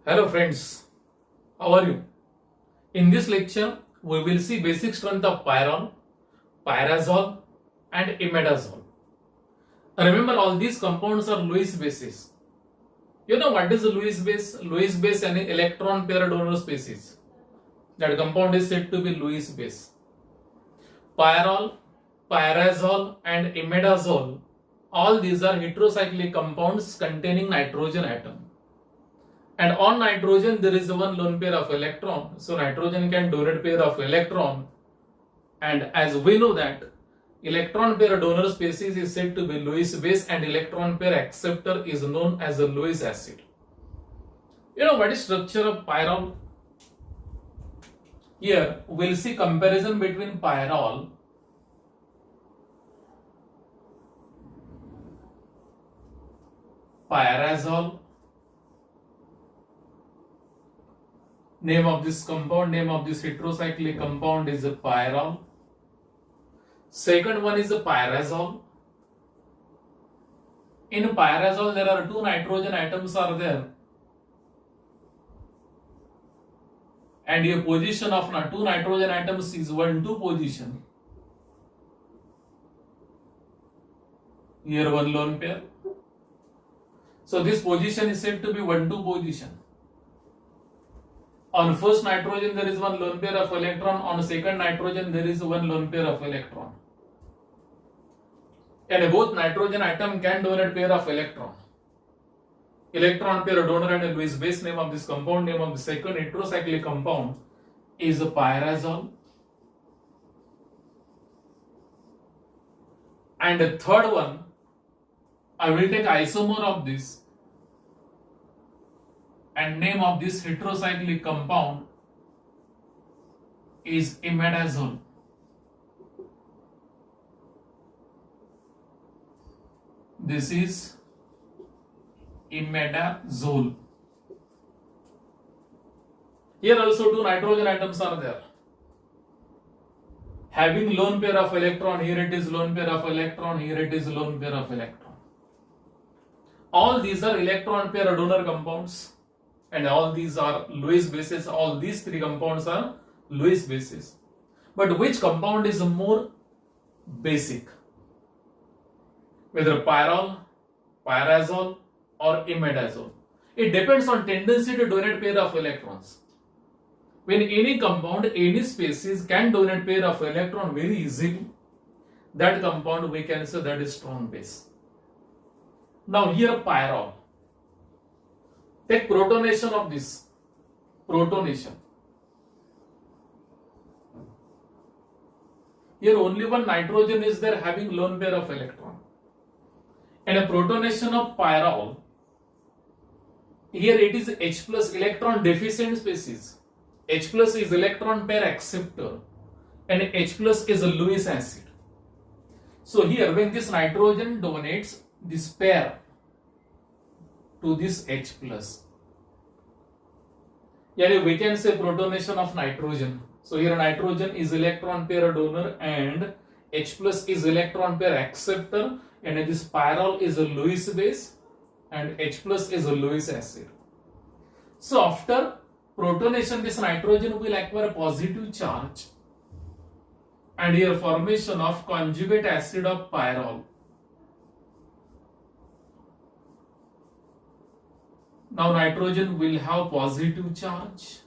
Hello friends, how are you? In this lecture, we will see basic strength of pyrrole, pyrazole and imidazole. Remember all these compounds are Lewis bases. You know what is a Lewis base? Lewis base and electron pair donor species. That compound is said to be Lewis base. Pyrrole, pyrazole and imidazole, all these are heterocyclic compounds containing nitrogen atom. And on nitrogen there is one lone pair of electron, so nitrogen can donate pair of electron, and as we know that electron pair donor species is said to be Lewis base and electron pair acceptor is known as a Lewis acid. You know what is structure of pyrrole? Here we will see comparison between pyrrole pyrazole. Name of this compound, name of this heterocyclic compound is a pyrrole. Second one is a pyrazole. In pyrazole there are two nitrogen atoms are there, and your position of two nitrogen atoms is 1-2 position. Here one lone pair. So this position is said to be 1-2 position. On first nitrogen there is one lone pair of electron, on second nitrogen there is one lone pair of electron. And both nitrogen atom can donate pair of electron. Electron pair donor and Lewis base. Name of this compound, name of the second heterocyclic compound is a pyrazole. And the third one, I will take isomer of this, and name of this heterocyclic compound is imidazole. This is imidazole. Here also two nitrogen atoms are there, having lone pair of electron. Here it is lone pair of electron, here it is lone pair of electron. All these are electron pair donor compounds, and all these are Lewis bases. All these three compounds are Lewis bases. But which compound is more basic? Whether pyrrole, pyrazole or imidazole. It depends on tendency to donate pair of electrons. When any compound, any species can donate pair of electron very easily, that compound we can say that is strong base. Now here pyrrole. Take protonation of this. Protonation. Here only one nitrogen is there having lone pair of electron. And a protonation of pyrrole. Here it is H plus electron deficient species. H plus is electron pair acceptor and H plus is a Lewis acid. So here when this nitrogen donates this pair to this H plus, yani we can say protonation of nitrogen. So here nitrogen is electron pair donor and H plus is electron pair acceptor, and this pyrrole is a Lewis base and H plus is a Lewis acid. So after protonation this nitrogen will acquire a positive charge, and here formation of conjugate acid of pyrrole. Now nitrogen will have positive charge.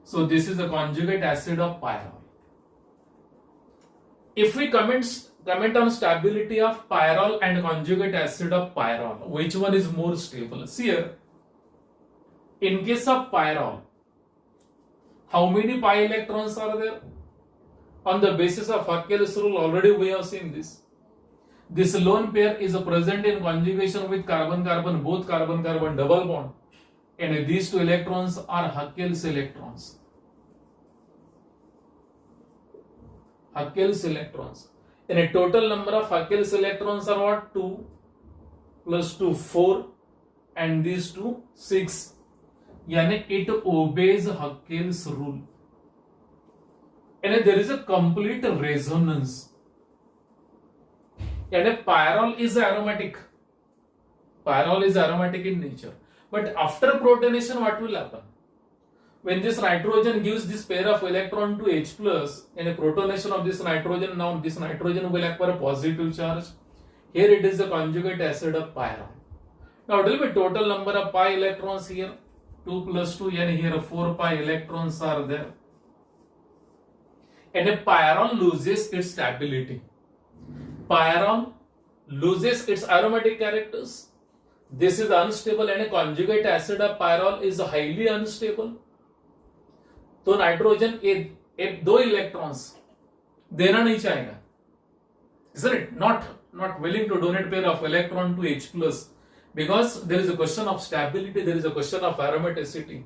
So this is a conjugate acid of pyrrole. If we comment on stability of pyrrole and conjugate acid of pyrrole, which one is more stable? See here, in case of pyrrole, how many pi electrons are there? On the basis of Huckel's rule, already we have seen this. This lone pair is present in conjugation with carbon-carbon, both carbon-carbon double bond, and these two electrons are Huckel's electrons. Huckel's electrons. And a total number of Huckel's electrons are what? 2 plus 2, 4, and these two, 6. Yani it obeys Huckel's rule. And there is a complete resonance. And pyrrole is aromatic. Pyrrole is aromatic in nature. But after protonation, what will happen? When this nitrogen gives this pair of electron to H plus, in a protonation of this nitrogen, now this nitrogen will acquire a positive charge. Here it is the conjugate acid of pyrrole. Now it will be total number of pi electrons here, 2 plus 2, and here 4 pi electrons are there. And a pyrrole loses its stability. Pyrrole loses its aromatic characters. This is unstable, and a conjugate acid of pyrrole is highly unstable. तो nitrogen एक दो electrons देना नहीं चाहेगा, isn't it? Not willing to donate pair of electron to H plus, because there is a question of stability, there is a question of aromaticity,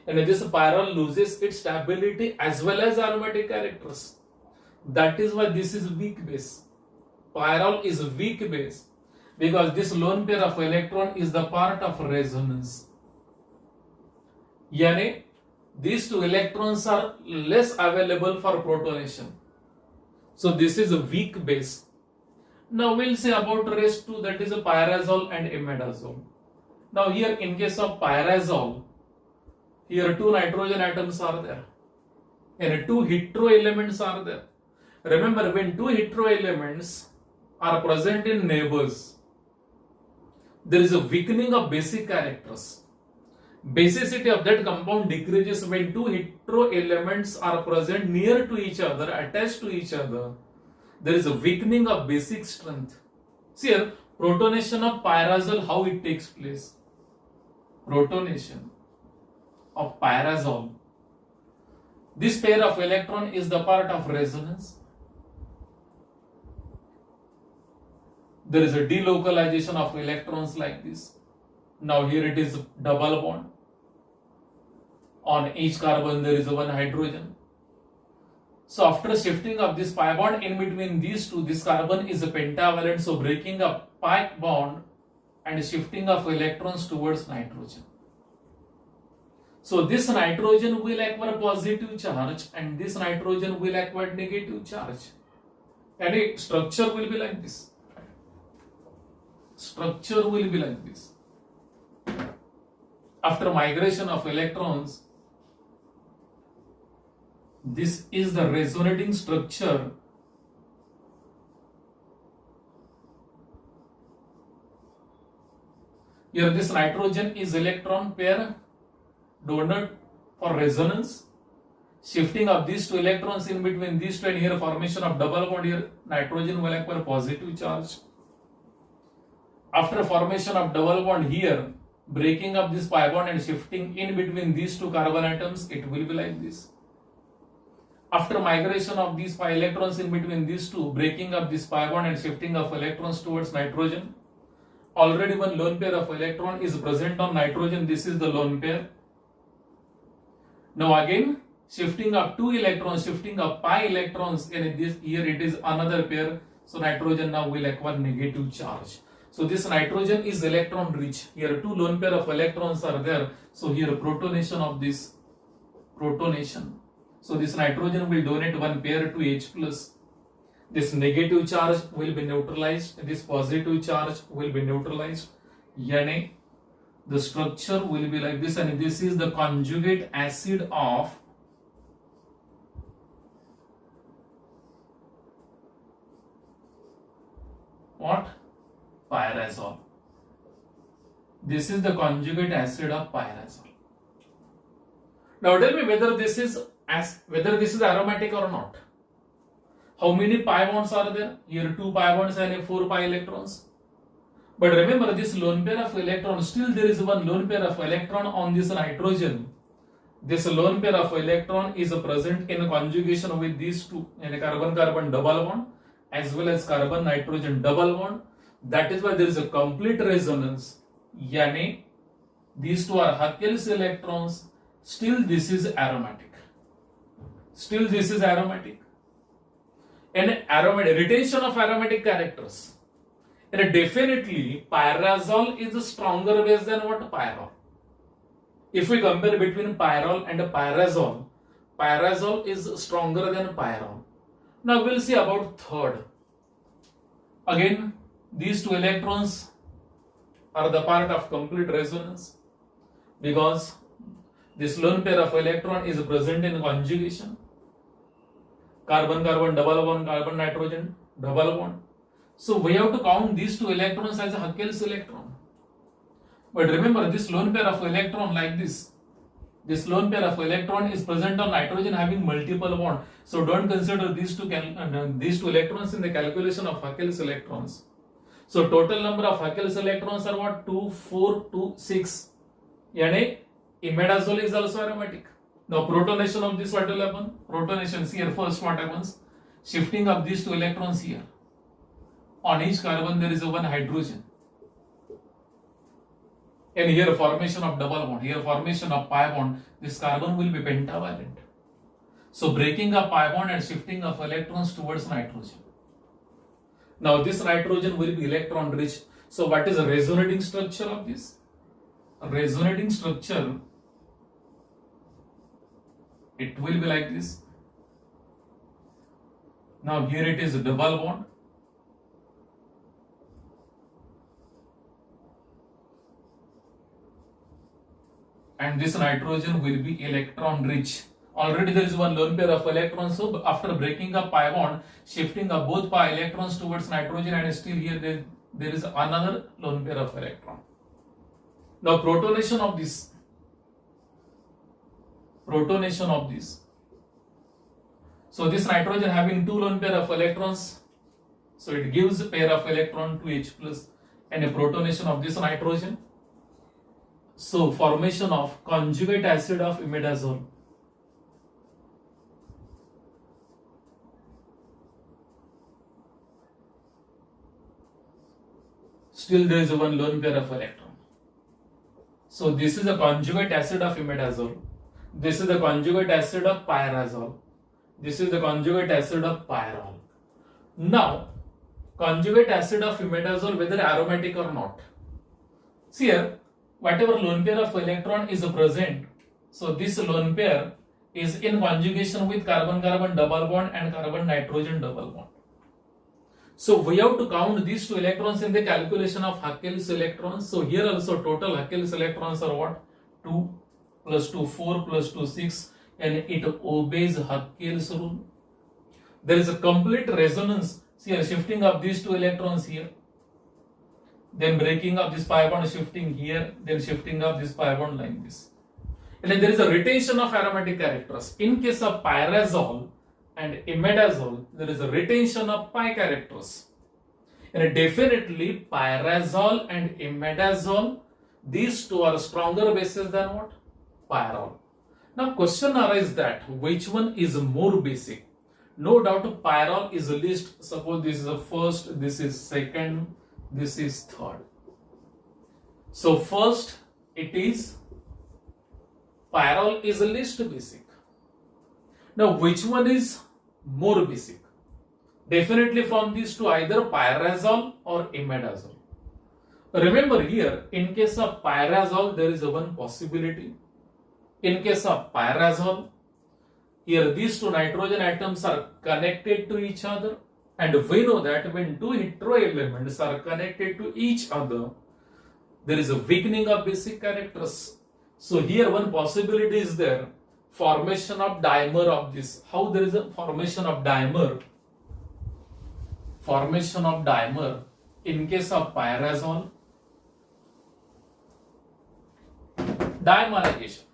and this pyrrole loses its stability as well as aromatic characters. That is why this is weak base. Pyrrole is weak base because this lone pair of electron is the part of resonance. यानी these two electrons are less available for protonation. So this is a weak base. Now we'll say about rest two, that is a pyrazole and imidazole. Now here in case of pyrazole, here two nitrogen atoms are there and two hetero elements are there. Remember, when two hetero elements are present in neighbors, there is a weakening of basic characters. Basicity of that compound decreases when two hetero elements are present near to each other, attached to each other. There is a weakening of basic strength. See here, protonation of pyrazole, how it takes place. Protonation of pyrazole. This pair of electron is the part of resonance. There is a delocalization of electrons like this. Now here it is double bond. On each carbon there is one hydrogen. So after shifting of this pi bond in between these two, this carbon is a pentavalent, so breaking up pi bond and shifting of electrons towards nitrogen. So this nitrogen will acquire positive charge and this nitrogen will acquire negative charge. And its structure will be like this. Structure will be like this. After migration of electrons, this is the resonating structure. Here this nitrogen is electron pair donor for resonance. Shifting of these two electrons in between these two, and here formation of double bond, here nitrogen will acquire positive charge. After formation of double bond here, breaking up this pi bond and shifting in between these two carbon atoms, it will be like this. After migration of these pi electrons in between these two, breaking up this pi bond and shifting of electrons towards nitrogen, already one lone pair of electron is present on nitrogen. This is the lone pair. Now again shifting up two electrons, shifting up pi electrons, and this here it is another pair. So nitrogen now will acquire negative charge. So this nitrogen is electron rich. Here two lone pair of electrons are there. So here protonation of this protonation. So this nitrogen will donate one pair to H plus. This negative charge will be neutralized. This positive charge will be neutralized. Yani the structure will be like this, and this is the conjugate acid of what? Pyrazole. This is the conjugate acid of pyrazole. Now tell me whether this is aromatic or not. How many pi bonds are there? Here 2 pi bonds and 4 pi electrons. But remember, this lone pair of electrons, still there is one lone pair of electron on this nitrogen. This lone pair of electron is present in conjugation with these two, and carbon-carbon double bond as well as carbon-nitrogen double bond. That is why there is a complete resonance. Yani these two are Huckel's electrons. Still this is aromatic. Still this is aromatic. And aromatic retention of aromatic characters. And definitely pyrazole is a stronger base than what? Pyrrole. If we compare between pyrrole and pyrazole, pyrazole is stronger than pyrrole. Now we'll see about third. Again, these two electrons are the part of complete resonance. because this lone pair of electron is present in conjugation. Carbon carbon double bond, carbon nitrogen double bond. So we have to count these two electrons as a Huckel's electron. But remember, this lone pair of electron like this lone pair of electron is present on nitrogen having multiple bond. So don't consider these two electrons in the calculation of Huckel's electrons. So total number of Huckel's electrons are what? 2, 4, 2, 6. Yani imidazole is also aromatic. Now protonation of this, what will happen? Protonation, here first what happens? Shifting of these two electrons here. On each carbon there is a one hydrogen. And here formation of double bond, here formation of pi bond, this carbon will be pentavalent. So breaking of pi bond and shifting of electrons towards nitrogen. Now this nitrogen will be electron rich. So what is the resonating structure of this? A resonating structure, it will be like this. Now here it is a double bond. And this nitrogen will be electron rich. Already there is one lone pair of electrons, so after breaking up pi bond, shifting of both pi electrons towards nitrogen, and still here there is another lone pair of electron. Now protonation of this. So this nitrogen having two lone pair of electrons, so it gives a pair of electron to H plus, and a protonation of this nitrogen. So formation of conjugate acid of imidazole. Still there is one lone pair of electron. So this is a conjugate acid of imidazole. This is the conjugate acid of pyrazole. This is the conjugate acid of pyrrole. Now, conjugate acid of imidazole, whether aromatic or not. See here, whatever lone pair of electron is present, so this lone pair is in conjugation with carbon-carbon double bond and carbon-nitrogen double bond. So we have to count these two electrons in the calculation of Huckel's electrons. So here also total Huckel's electrons are what? 2 plus 2, 4 plus 2, 6, and it obeys Huckel's rule. There is a complete resonance. See here, shifting of these two electrons here. Then breaking of this pi bond, shifting here, then shifting of this pi bond like this. And then there is a retention of aromatic characters. In case of pyrazole and imidazole, there is a retention of pi characters. And definitely pyrazole and imidazole, these two are stronger bases than what? Pyrrole. Now question arises that which one is more basic? No doubt pyrrole is the least. Suppose this is the first, this is second, this is third. So first it is pyrrole is the least basic. Now which one is more basic? Definitely from these two, either pyrazole or imidazole. Remember here, in case of pyrazole there is a one possibility. In case of pyrazole, here these two nitrogen atoms are connected to each other. And we know that when two hetero elements are connected to each other, there is a weakening of basic characters. So here one possibility is there, formation of dimer of this. How there is a formation of dimer? Formation of dimer in case of pyrazole. Dimerization.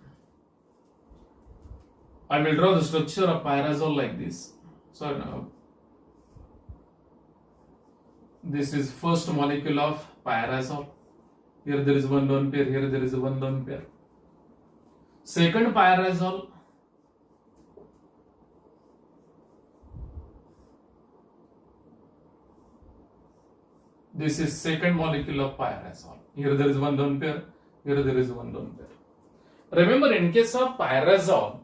I will draw the structure of pyrazole like this. So now, this is first molecule of pyrazole. Here there is one lone pair, here there is one lone pair. Second pyrazole. This is second molecule of pyrazole. Here there is one lone pair, here there is one lone pair. Remember, in case of pyrazole,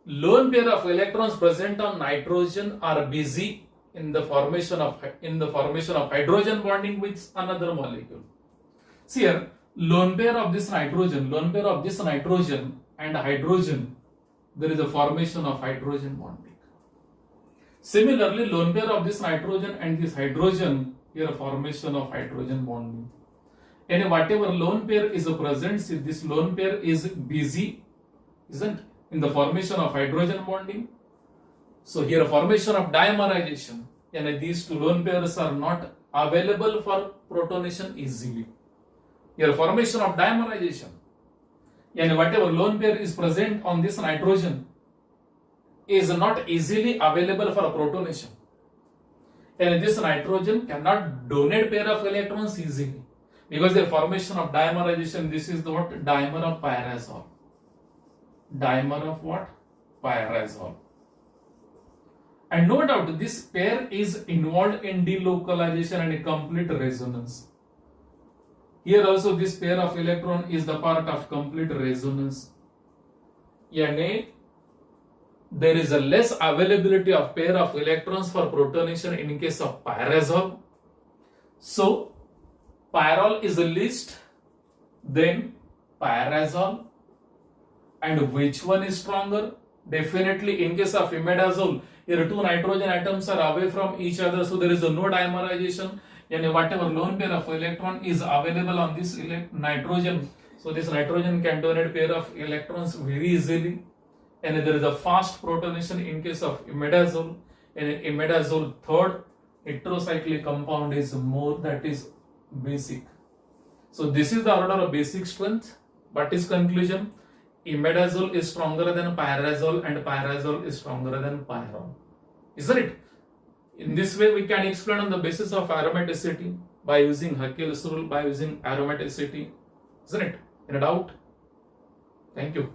lone pair of electrons present on nitrogen are busy in the formation of hydrogen bonding with another molecule. See here, lone pair of this nitrogen and hydrogen, there is a formation of hydrogen bonding. Similarly, lone pair of this nitrogen and this hydrogen, here a formation of hydrogen bonding. And whatever lone pair is present, see this lone pair is busy, isn't, in the formation of hydrogen bonding. So here formation of dimerization, and these two lone pairs are not available for protonation easily. Here formation of dimerization, and whatever lone pair is present on this nitrogen is not easily available for protonation. And this nitrogen cannot donate pair of electrons easily because the formation of dimerization, this is the what? Dimer of pyrazole. Dimer of what? Pyrazole. And no doubt this pair is involved in delocalization and a complete resonance. Here also this pair of electron is the part of complete resonance. Yani there is a less availability of pair of electrons for protonation in case of pyrazole. So pyrrole is the least, then pyrazole. And which one is stronger? Definitely in case of imidazole, here two nitrogen atoms are away from each other, so there is no dimerization, and whatever lone pair of electron is available on this nitrogen, so this nitrogen can donate pair of electrons very easily, and there is a fast protonation in case of imidazole, and in imidazole third heterocyclic compound is more, that is basic. So this is the order of basic strength. What is conclusion? Imidazole is stronger than pyrazole and pyrazole is stronger than pyrrole. Isn't it? In this way we can explain on the basis of aromaticity by using Haeckel's rule, by using aromaticity. Isn't it? In a doubt? Thank you.